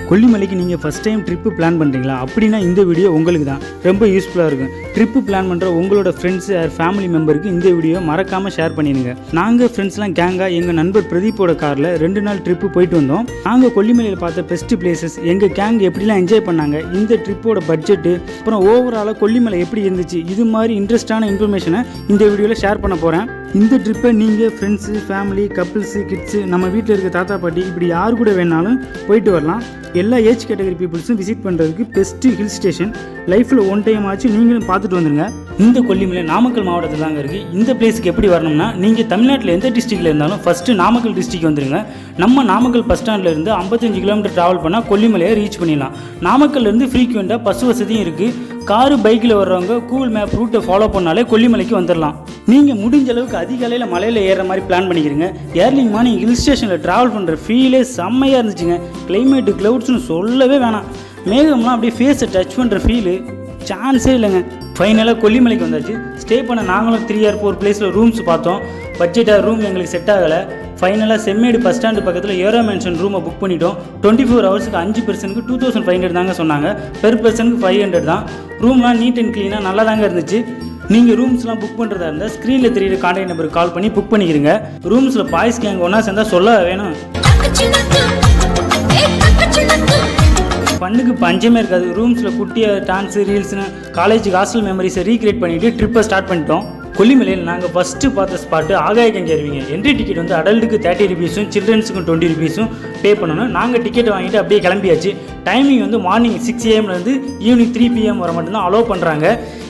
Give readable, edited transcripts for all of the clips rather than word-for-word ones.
கொல்லிமலைக்கு நீங்கள் first time trip plan பண்ணுறீங்களா? அப்படின்னா இந்த வீடியோ உங்களுக்கு தான் ரொம்ப யூஸ்ஃபுல்லாக இருக்கும். ட்ரிப்பு பிளான் பண்ணுற உங்களோட ஃப்ரெண்ட்ஸு ஃபேமிலி மெம்பருக்கு இந்த வீடியோ மறக்காமல் ஷேர் பண்ணிடுங்க. நாங்கள் ஃப்ரெண்ட்ஸ்லாம் கேங்காக எங்கள் நண்பர் பிரதீப்போட காரில் 2 நாள் ட்ரிப்பு போயிட்டு வந்தோம். நாங்கள் கொல்லிமலையில் பார்த்த பெஸ்ட்டு பிளேசஸ், எங்கள் கேங் எப்படிலாம் என்ஜாய் பண்ணாங்க, இந்த ட்ரிப்போட பட்ஜெட்டு, அப்புறம் ஓவராலாக கொல்லிமலை எப்படி இருந்துச்சு, இது மாதிரி இன்ட்ரெஸ்டான இன்ஃபர்மேஷனை இந்த வீடியோவில் ஷேர் பண்ண போகிறேன். இந்த ட்ரிப்பை நீங்கள் ஃப்ரெண்ட்ஸு, ஃபேமிலி, கப்புள்ஸு, கிட்ஸு, நம்ம வீட்டில் இருக்க தாத்தா பாட்டி இப்படி யார் கூட வேணாலும் போயிட்டு வரலாம். எல்லா ஏஜ் கேட்டகரி பீப்புள்ஸும் விசிட் பண்ணுறதுக்கு பெஸ்ட்டு ஹில் ஸ்டேஷன். லைஃப்பில் ஒன் டைம் ஆச்சு நீங்களும் பார்த்துட்டு வந்துடுங்க. இந்த கொல்லிமலை நாமக்கல் மாவட்டத்தில் தாங்க இருக்குது. இந்த பிளேஸுக்கு எப்படி வரணும்னா, நீங்கள் தமிழ்நாட்டில் எந்த டிஸ்ட்ரிக்டில் இருந்தாலும் ஃபஸ்ட்டு நாமக்கல் டிஸ்ட்ரிக் வந்துடுங்க. நம்ம நாமக்கல் பஸ் ஸ்டாண்ட்லேருந்து 55 கிலோமீட்டர் ட்ராவல் பண்ணால் கொல்லிமலையை ரீச் பண்ணிடலாம். நாமக்கல்லேருந்து ஃப்ரீக்வெண்ட்டாக பஸ் வசதியும் இருக்குது. காரு, பைக்கில் வர்றவங்க கூகுள் மேப் ரூட்டை ஃபாலோ பண்ணாலே கொல்லிமலைக்கு வந்துடலாம். நீங்கள் முடிஞ்ச அளவுக்கு அதிகாலையில் மலையில் ஏறுற மாதிரி பிளான் பண்ணிக்கிறீங்க. ஏர்லி மார்னிங் ஹில் ஸ்டேஷனில் ட்ராவல் பண்ணுற ஃபீலே செம்மையாக இருந்துச்சுங்க. கிளைமேட்டு, க்ளவுட்ஸ்னு சொல்லவே வேணாம். மேகம்லாம் அப்படியே ஃபேஸை டச் பண்ணுற ஃபீலு சான்ஸே இல்லைங்க. ஃபைனலாக கொல்லிமலைக்கு வந்தாச்சு. ஸ்டே பண்ண நாங்களும் 3 or 4 பிளேஸில் ரூம்ஸ் பார்த்தோம். பட்ஜெட்டாக ரூம் எங்களுக்கு செட் ஆகலை. ஃபைனலாக செம்மேடு பஸ் ஸ்டாண்டு பக்கத்தில் ஏரோ மென்ஷன் ரூமை புக் பண்ணிட்டோம். 24 ஹவர்ஸுக்கு 5 பர்சனுக்கு 2500 தாங்க சொன்னாங்க. பெர் பர்சனுக்கு 500 தான். ரூம்லாம் நீட் அண்ட் க்ளீனாக நல்லா தாங்க இருந்துச்சு. நீங்கள் ரூம்ஸ்லாம் புக் பண்ணுறதா இருந்தால் ஸ்க்ரீனில் தெரியுற கான்டாக்ட் நம்பருக்கு கால் பண்ணி புக் பண்ணிக்கிறீங்க. ரூம்ஸில் பாய்ஸ் கேங் ஒன்றா சேர்ந்தால் சொல்ல வேணும், ஃபன்னுக்கு பஞ்சமே இருக்காது. ரூம்ஸில் குட்டியாக டான்ஸு, ரீல்ஸ்னு காலேஜுக்கு ஹாஸ்டல் மெமரிஸை ரீக்ரியேட் பண்ணிவிட்டு ட்ரிப்பை ஸ்டார்ட் பண்ணிட்டோம். கொல்லிமலையில் நாங்கள் ஃபஸ்ட்டு பார்த்த ஸ்பாட்டு ஆகாயக்கங்கை அருவிங்க. என்ட்ரி டிக்கெட் வந்து அடல்ட்டுக்கு 30 rupees, சில்ட்ரன்ஸுக்கும் 20 rupees பே பண்ணணும். நாங்கள் டிக்கெட் வாங்கிட்டு அப்படியே கிளம்பியாச்சு. டைமிங் வந்து மார்னிங் 6 AM ஈவினிங் 3 PM வர மட்டும்தான் அலோவ் பண்ணுறாங்க.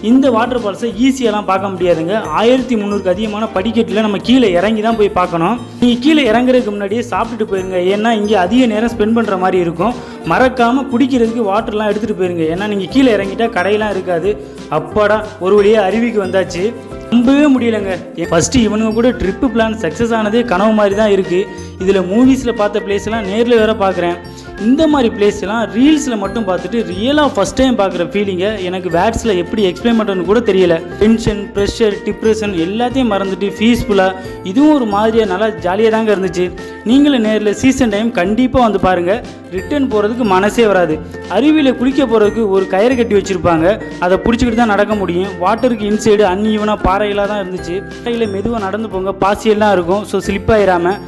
இந்த வாட்டர் ஃபால்ஸை ஈஸியெல்லாம் பார்க்க முடியாதுங்க. 1300க்கு அதிகமான படிக்கட்டில் நம்ம கீழே இறங்கி தான் போய் பார்க்கணும். நீங்கள் கீழே இறங்குறதுக்கு முன்னாடியே சாப்பிட்டுட்டு போயிருங்க. ஏன்னா இங்கே அதிக நேரம் ஸ்பெண்ட் பண்ணுற மாதிரி இருக்கும். மறக்காமல் குடிக்கிறதுக்கு வாட்டர்லாம் எடுத்துகிட்டு போயிருங்க. ஏன்னா நீங்கள் கீழே இறங்கிட்டால் கடையெல்லாம் இருக்காது. அப்பாடா, ஒரு வழியாக அருவிக்கு வந்தாச்சு. நம்பவே முடியலைங்க. ஃபஸ்ட்டு இவனுங்க கூட ட்ரிப்பு பிளான் சக்ஸஸ் ஆனதே கனவு மாதிரி தான் இருக்குது. இதில் மூவிஸில் பார்த்த பிளேஸ்லாம் நேரில் வேறு பார்க்குறேன். இந்த மாதிரி பிளேஸ்லாம் ரீல்ஸில் மட்டும் பார்த்துட்டு ரியலாக ஃபஸ்ட் டைம் பார்க்குற ஃபீலிங்கை எனக்கு வேர்ட்ஸில் எப்படி எக்ஸ்பிளைன் பண்ணுறதுன்னு கூட தெரியல. டென்ஷன், ப்ரெஷர், டிப்ரெஷன் எல்லாத்தையும் மறந்துட்டு பீஸ்ஃபுல்லாக, இதுவும் ஒரு மாதிரியாக நல்லா ஜாலியாக தாங்க இருந்துச்சு. நீங்களும் நேரில் சீசன் டைம் கண்டிப்பாக வந்து பாருங்கள். ரிட்டர்ன் போகிறதுக்கு மனசே வராது. அருவியில் குளிக்க போகிறதுக்கு ஒரு கயிறு கட்டி வச்சுருப்பாங்க. அதை பிடிச்சிக்கிட்டு தான் நடக்க முடியும். வாட்டருக்கு இன்சைடு அன்ஈவனாக பாறைகளாக தான் இருந்துச்சு. பாறையில் மெதுவாக நடந்து போங்க, பாசியெல்லாம் இருக்கும். ஸோ ஸ்லிப்பாயிராமல்.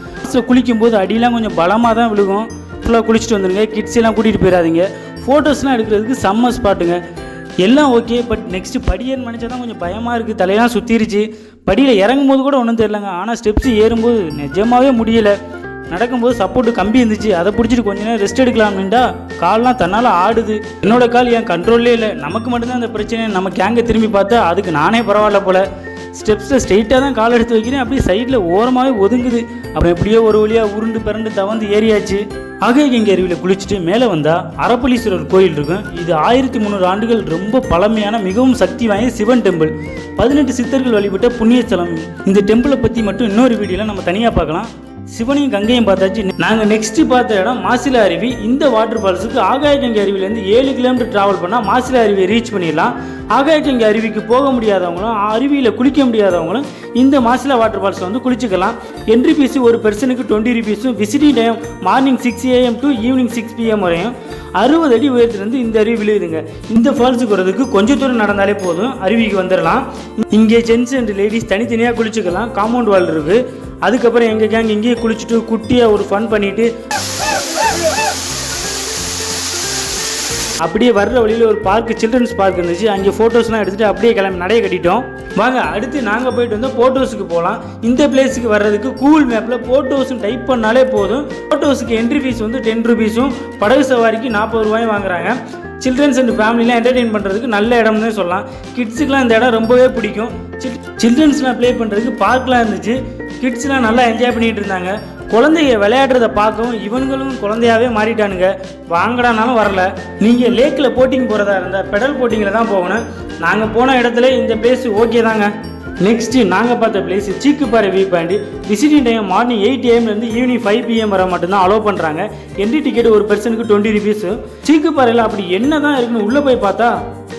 குளிக்கும்போது அடியெலாம் கொஞ்சம் பலமாக தான் விழுகும். ஃபுல்லாக குளிச்சுட்டு வந்துடுங்க. கிட்ஸ் எல்லாம் கூட்டிகிட்டு போயிடாதீங்க. ஃபோட்டோஸ்லாம் எடுக்கிறதுக்கு செம்ம ஸ்பாட்டுங்க. எல்லாம் ஓகே. பட் நெக்ஸ்ட்டு படியேன்னு நினச்சா தான் கொஞ்சம் பயமாக இருக்குது. தலையெல்லாம் சுற்றிருச்சு. படியில் இறங்கும் போது கூட ஒன்றும் தெரிலங்க. ஆனால் ஸ்டெப்ஸ் ஏறும்போது நிஜமாகவே முடியலை. நடக்கும்போது சப்போர்ட்டு கம்பி இருந்துச்சு. அதை பிடிச்சிட்டு கொஞ்ச நேரம் ரெஸ்ட் எடுக்கலாம்னுட்டா கால்லாம் தன்னால் ஆடுது. என்னோட கால் என் கண்ட்ரோல்லே இல்லை. நமக்கு மட்டும்தான் அந்த பிரச்சனை. நம்ம கேங்கை திரும்பி பார்த்தா அதுக்கு நானே பரவாயில்ல போல். ஸ்டெப்ஸில் ஸ்ட்ரெயிட்டாக தான் கால் எடுத்து வைக்கிறேன். அப்படியே சைடில் ஓரமாகவே ஒதுங்குது. அப்புறம் எப்படியோ ஒரு வழியாக உருண்டு பிறண்டு தவந்து ஏறியாச்சு. ஆகாயக்கங்கை அருவியில் குளிச்சுட்டு மேலே வந்தால் அரப்பளீஸ்வரர் கோயில் இருக்கும். இது 1300 ஆண்டுகள் ரொம்ப பழமையான மிகவும் சக்தி வாய்ந்த சிவன் டெம்பிள். 18 சித்தர்கள் வழிபட்ட புண்ணியஸ்தலம். இந்த டெம்பிளை பற்றி மட்டும் இன்னொரு வீடியோவில் நம்ம தனியாக பார்க்கலாம். சிவனையும் கங்கையும் பார்த்தாச்சு. நாங்கள் நெக்ஸ்ட்டு பார்த்த இடம் மாசிலா அருவி. இந்த வாட்டர் ஃபால்ஸுக்கு ஆகாயக்கங்கை அருவிலேருந்து 7 கிலோமீட்டர் ட்ராவல் பண்ணால் மாசிலா அருவியை ரீச் பண்ணிடலாம். ஆகாயக்கங்கை அருவிக்கு போக முடியாதவங்களும், அருவியில் குளிக்க முடியாதவங்களும் இந்த மாசிலா வாட்டர் ஃபால்ஸில் வந்து குளிச்சுக்கலாம். என்ட்ரி ஃபீஸ் ஒரு பர்சனுக்கு 20 rupees. Visiting time morning 6 AM to evening 6 PM வரையும். 60 அடி உயரத்துலேருந்து இந்த அருவி விழுகுதுங்க. இந்த ஃபால்ஸுக்கு வரதுக்கு கொஞ்சம் தூரம் நடந்தாலே போதும், அருவிக்கு வந்துடலாம். இங்கே ஜென்ஸ் அண்ட் லேடிஸ் தனித்தனியாக குளிச்சுக்கலாம். காம்பவுண்ட் வால் இருக்குது. அதுக்கப்புறம் எங்கள் கேங் இங்கேயே குளிச்சுட்டு குட்டியாக ஒரு ஃபன் பண்ணிவிட்டு அப்படியே வர்ற வழியில் ஒரு பார்க்கு, சில்ட்ரன்ஸ் பார்க் இருந்துச்சு. அங்கே ஃபோட்டோஸ்லாம் எடுத்துகிட்டு அப்படியே கிளம்பி நடைய கட்டிட்டோம். வாங்க அடுத்து நாங்கள் போயிட்டு வந்து போட்டோஸுக்கு போகலாம். இந்த பிளேஸுக்கு வர்றதுக்கு கூகுள் மேப்பில் போட்டோஸும் டைப் பண்ணாலே போதும். போட்டோஸுக்கு என்ட்ரி ஃபீஸ் வந்து 10 rupees, படகு சவாரிக்கு 40 ரூபாயும் வாங்குறாங்க. சில்ட்ரன்ஸ் அண்ட் ஃபேமிலிலாம் என்டர்டெயின் பண்ணுறதுக்கு நல்ல இடம்னு சொல்லலாம். கிட்ஸுக்கெலாம் இந்த இடம் ரொம்பவே பிடிக்கும். சில்ட்ரன்ஸ்லாம் ப்ளே பண்ணுறதுக்கு பார்க்லாம் இருந்துச்சு. கிட்ஸ்லாம் நல்லா என்ஜாய் பண்ணிகிட்டு இருந்தாங்க. குழந்தைய விளையாடுறத பார்க்கவும் இவங்களும் குழந்தையாகவே மாறிட்டானுங்க. வாங்கடானாலும் வரல. நீங்கள் லேக்கில் போட்டிங் போகிறதா இருந்தால் பெடல் போட்டிங்கில் தான் போகணும். நாங்கள் போன இடத்துல இந்த பிளேஸ் ஓகே தாங்க. நெக்ஸ்ட்டு நாங்கள் பார்த்த place Seekuparai view point. Visiting time morning 8 AM evening 5 PM வர மட்டும்தான் அலோவ் பண்ணுறாங்க. என்ட்ரி டிக்கெட் ஒரு பர்சனுக்கு 20 rupees. சீக்குப்பாறையில் அப்படி என்ன தான் இருக்குன்னு உள்ளே போய் பார்த்தா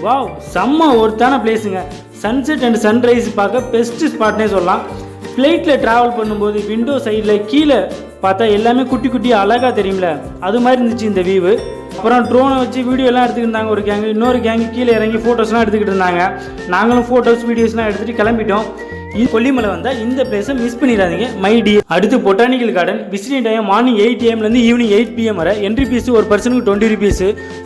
வாவ், செம்ம ஒருத்தான பிளேஸுங்க. சன்செட் அண்ட் சன்ரைஸ் பார்க்க பெஸ்ட்டு ஸ்பாட்னே சொல்லலாம். ஃப்ளைட்டில் ட்ராவல் பண்ணும்போது விண்டோ சைடில் கீழே பார்த்தா எல்லாமே குட்டி குட்டி அழகாக தெரியும்ல, அது மாதிரி இருந்துச்சு இந்த வியூவு. அப்புறம் ட்ரோனை வச்சு வீடியோலாம் எடுத்துக்கிட்டு ஒரு கேங்கு, இன்னொரு கேங்கு கீழே இறங்கி ஃபோட்டோஸ்லாம் எடுத்துக்கிட்டு இருந்தாங்க. நாங்களும் ஃபோட்டோஸ் வீடியோஸ்லாம் எடுத்துகிட்டு கிளம்பிட்டோம். கொல்லிமலை வந்தால் இந்த பிளேஸை மிஸ் பண்ணிடாதீங்க மை டி. அடுத்து botanical garden. Visiting time morning 8 AM evening 8 PM வரை. என்ட்ரி பீஸ் ஒரு பர்சனுக்கு 20 rupees.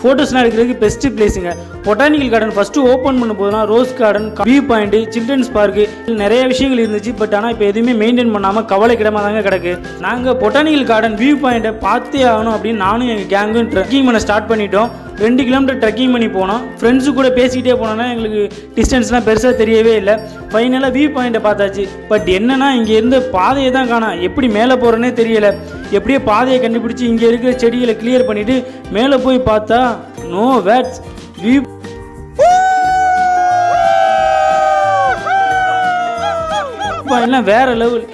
ஃபோட்டோஸ்லாம் எடுக்கிறதுக்கு பெஸ்ட் பிளேஸுங்க. பொட்டானிக்கல் கார்டன் ஃபஸ்ட்டு ஓப்பன் பண்ண போதுனா rose garden, view point, children's park நிறைய விஷயங்கள் இருந்துச்சு. பட் ஆனால் இப்போ எதுவுமே மெயின்டைன் பண்ணாமல் கவலைக்கிடமாக தாங்க கிடக்கு. நாங்கள் பொட்டானிக்கல் கார்டன் வியூ பாயிண்ட்டை பார்த்தே ஆகணும் அப்படின்னு நானும் எங்கள் கேங்கும் ட்ரெக்கிங் பண்ண ஸ்டார்ட் பண்ணிட்டோம். 2 kilometer ட்ரெக்கிங் பண்ணி போனோம். ஃப்ரெண்ட்ஸு கூட பேசிக்கிட்டே போனோன்னா எங்களுக்கு டிஸ்டன்ஸ்லாம் பெருசாக தெரியவே இல்லை. ஃபைனலாக வியூ பாயிண்ட்டை பார்த்தாச்சு. பட் என்னன்னா இங்கே இருந்த பாதையை தான் காணோம். எப்படி மேலே போகிறேன்னே தெரியலை. எப்படியே பாதையை கண்டுபிடிச்சி இங்கே இருக்கிற செடிகளை கிளியர் பண்ணிவிட்டு மேலே போய் பார்த்தா நோ வேட்ஸ் வியூ பாயிண்ட்லாம் வேறு லெவல்.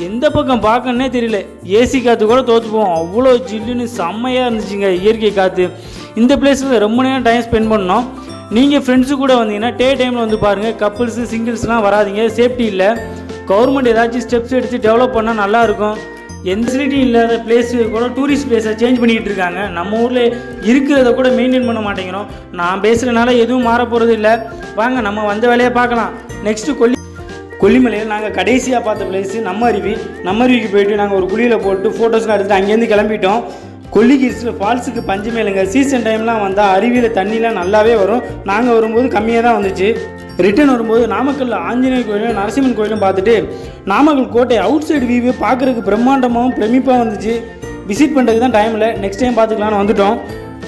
எந்த பக்கம் பார்க்கணுன்னே தெரியல. ஏசி காற்று கூட தோற்று போவோம், அவ்வளோ ஜில்லுன்னு செம்மையாக இருந்துச்சுங்க இயற்கை காற்று. இந்த பிளேஸில் ரொம்ப நேரம் டைம் ஸ்பெண்ட் பண்ணோம். நீங்கள் ஃப்ரெண்ட்ஸு கூட வந்தீங்கன்னா டே டைமில் வந்து பாருங்கள். கப்புள்ஸு சிங்கிள்ஸ்லாம் வராதிங்க, சேஃப்டி இல்லை. கவர்மெண்ட் ஏதாச்சும் ஸ்டெப்ஸ் எடுத்து டெவலப் பண்ணால் நல்லாயிருக்கும். எந்த ஃபெசிலிட்டி இல்லாத பிளேஸு கூட டூரிஸ்ட் பிளேஸை சேஞ்ச் பண்ணிக்கிட்டு இருக்காங்க. நம்ம ஊரில் இருக்கிறத கூட மெயின்டைன் பண்ண மாட்டேங்கிறோம். நான் பேசுகிறனால எதுவும் மாற போகிறது இல்லை. வாங்க நம்ம வந்த வேலையை பார்க்கலாம். நெக்ஸ்ட்டு கொல்லிமலையில் நாங்கள் கடைசியாக பார்த்த பிளேஸு நம்ம அருவிக்கு போயிட்டு நாங்கள் ஒரு குழியில் போட்டு ஃபோட்டோஸ்லாம் எடுத்துகிட்டு அங்கேருந்து கிளம்பிட்டோம். கொல்லிகிரிஸில் ஃபால்ஸுக்கு பஞ்சமே இல்லைங்க. சீசன் டைம்லாம் வந்தால் அருவியில் தண்ணிலாம் நல்லாவே வரும். நாங்கள் வரும்போது கம்மியாக தான் வந்துச்சு. ரிட்டர்ன் வரும்போது நாமக்கல்லில் ஆஞ்சநேயர் கோயிலும் நரசிம்மன் கோயிலும் பார்த்துட்டு நாமக்கல் கோட்டை அவுட் சைடு வியூ பார்க்குறதுக்கு பிரம்மாண்டமாகவும் பிரமிப்பாக வந்துச்சு. விசிட் பண்ணுறதுக்கு தான் டைம் இல்லை, நெக்ஸ்ட் டைம் பார்த்துக்கலான்னு வந்துட்டோம்.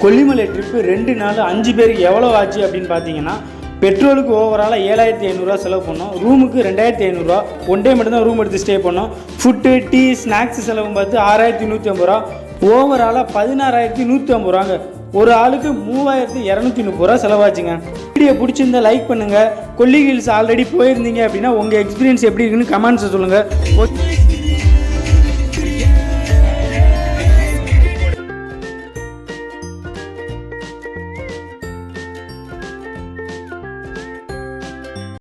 கொல்லிமலை ட்ரிப்பு 2 நாள் 5 பேருக்கு எவ்வளோ ஆச்சு அப்படின்னு பார்த்தீங்கன்னா, பெட்ரோலுக்கு ஓவராலாக 7500 செலவு பண்ணோம். ரூமுக்கு 2500. 1 day மட்டும்தான் ரூம் எடுத்து ஸ்டே பண்ணோம். ஃபுட்டு, டீ, ஸ்நாக்ஸ் செலவு பார்த்து 6150. ஓவராலாக 16150. ஒரு ஆளுக்கு 3230 செலவாச்சுங்க. வீடியோ பிடிச்சிருந்தா லைக் பண்ணுங்கள். கொல்லி ஹில்ஸ் ஆல்ரெடி போயிருந்தீங்க அப்படின்னா உங்கள் எக்ஸ்பீரியன்ஸ் எப்படி இருக்குன்னு கமெண்ட்ஸை சொல்லுங்கள்.